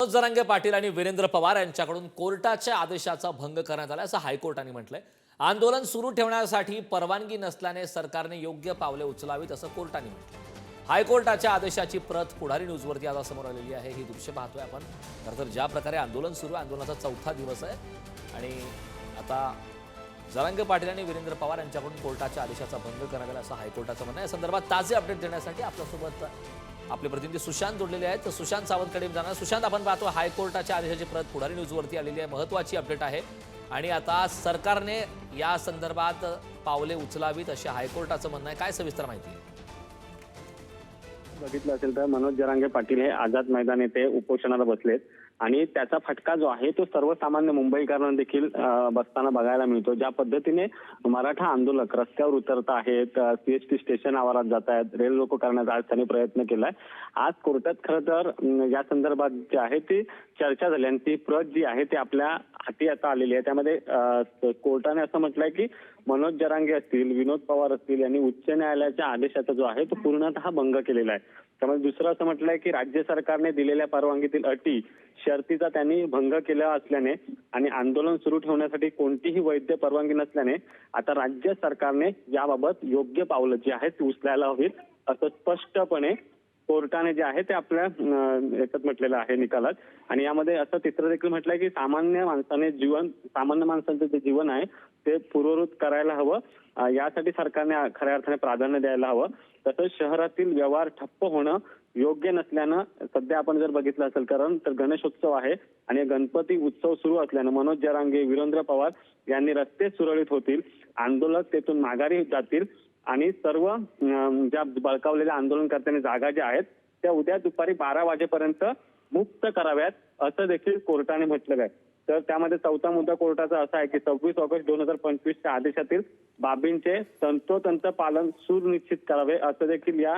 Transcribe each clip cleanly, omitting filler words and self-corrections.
मनोज जरांगे पाटील आणि वीरेंद्र पवार यांच्याकडून कोर्टाच्या आदेशाचा भंग करण्यात आला असं हायकोर्टाने म्हटलंय। आंदोलन सुरू ठेवण्यासाठी परवानगी नसल्याने सरकारने योग्य पावले उचलावीत असं कोर्टाने म्हटलं। हायकोर्टाच्या आदेशाची प्रत पुढारी न्यूजवरती आता समोर आलेली आहे। ही दृश्य पाहतोय आपण। तर ज्या प्रकारे आंदोलन सुरू आहे, आंदोलनाचा चौथा दिवस आहे आणि आता जरांगे पाटील आणि वीरेंद्र पवार यांच्याकडून कोर्टाच्या आदेशाचा भंग करण्यात आला असं हायकोर्टाचं म्हणणं आहे। या संदर्भात ताजे अपडेट देण्यासाठी आपल्यासोबत आपले प्रतिनिधी सुशांत जोडलेले आहेत। तर सुशांत सावंतकडे जाणार। सुशांत, आपण पाहतो हायकोर्टाच्या आदेशाची प्रत पुढारी न्यूजवरती आलेली आहे, महत्त्वाची अपडेट आहे आणि आता सरकारने या संदर्भात पावले उचलावीत असे हायकोर्टाचं म्हणणं आहे। काय सविस्तर माहिती आहे? बघितलं असेल तर मनोज जरांगे पाटील हे आझाद मैदान येथे उपोषणाला बसलेत आणि त्याचा फटका जो आहे तो सर्वसामान्य मुंबईकरांना देखील बसताना बघायला मिळतो। ज्या पद्धतीने मराठा आंदोलक रस्त्यावर उतरत आहेत, सीएसटी स्टेशन आवारात जात आहेत, रेल रोको करण्याचा आज त्यांनी प्रयत्न केलाय। आज कोर्टात खरं तर या संदर्भात जे आहे ती चर्चा झाली आणि ती प्रत जी आहे ती आपल्या हाती आता आलेली आहे। त्यामध्ये कोर्टाने असं म्हटलंय की मनोज जरांगे असतील, विनोद पवार असतील यांनी उच्च न्यायालयाच्या आदेशाचा जो आहे तो पूर्णतः भंग केलेला आहे। त्यामुळे दुसरं असं म्हटलंय की राज्य सरकारने दिलेल्या परवानगीतील अटी शर्तीचा त्यांनी भंग केला असल्याने आणि आंदोलन सुरू ठेवण्यासाठी कोणतीही वैध परवानगी नसल्याने आता राज्य सरकारने याबाबत योग्य पावलं जी आहेत ती उचलायला हवीत असं स्पष्टपणे कोर्टाने जे आहे ते आपल्या याच्यात म्हटलेलं आहे निकालात। आणि यामध्ये असं तिसरं देखील म्हटलंय की सामान्य माणसांचं जे जीवन आहे ते पूर्ववृत्त करायला हवं, यासाठी सरकारने खऱ्या अर्थाने प्राधान्य द्यायला हवं। तसंच शहरातील व्यवहार ठप्प होणं योग्य नसल्यानं सध्या आपण जर बघितलं असेल कारण तर गणेशोत्सव आहे आणि गणपती उत्सव सुरू असल्यानं मनोज जरांगे, वीरेंद्र पवार यांनी रस्ते सुरळीत होतील, आंदोलक तेथून माघारी जातील आणि सर्व ज्या बळकावलेल्या आंदोलनकर्त्यांनी जागा ज्या आहेत त्या उद्या दुपारी 12 वाजेपर्यंत मुक्त कराव्यात असं देखील कोर्टाने म्हटलं आहे। तर त्यामध्ये चौथा मुद्दा कोर्टाचा असा आहे की 26 ऑगस्ट 2025च्या आदेशातील बाबींचे तंतोतंत पालन सुनिश्चित करावे असं देखील या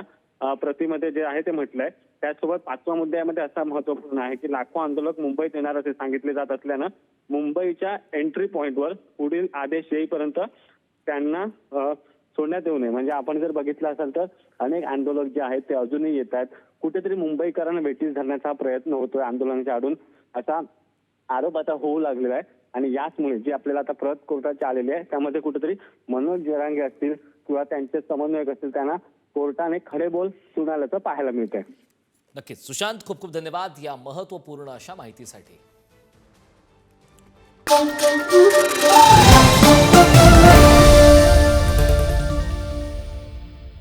प्रतीमध्ये जे आहे ते म्हटलंय। त्याचसोबत पाचवा मुद्द्यामध्ये असा महत्वपूर्ण आहे की लाखो आंदोलक मुंबईत येणार असे सांगितले जात असल्यानं मुंबईच्या एंट्री पॉइंटवर पुढील आदेश येईपर्यंत त्यांना सोडण्यात येऊ नये। म्हणजे आपण जर बघितलं असेल तर अनेक आंदोलक जे आहेत ते अजूनही येत आहेत, कुठेतरी मुंबईकरांना वेठीस धरण्याचा प्रयत्न होतोय आंदोलनाच्या आडून असा आरोप आता होऊ लागलेला आहे। आणि याचमुळे जी आपल्याला आता प्रत कोर्टाची आलेली आहे त्यामध्ये कुठेतरी मनोज जरांगे असतील किंवा त्यांचे समन्वयक असतील त्यांना कोर्टाने खडे बोल सुनावल्याचं पाहायला मिळतंय। नक्कीच सुशांत, खूप खूप धन्यवाद या महत्त्वपूर्ण अशा माहितीसाठी।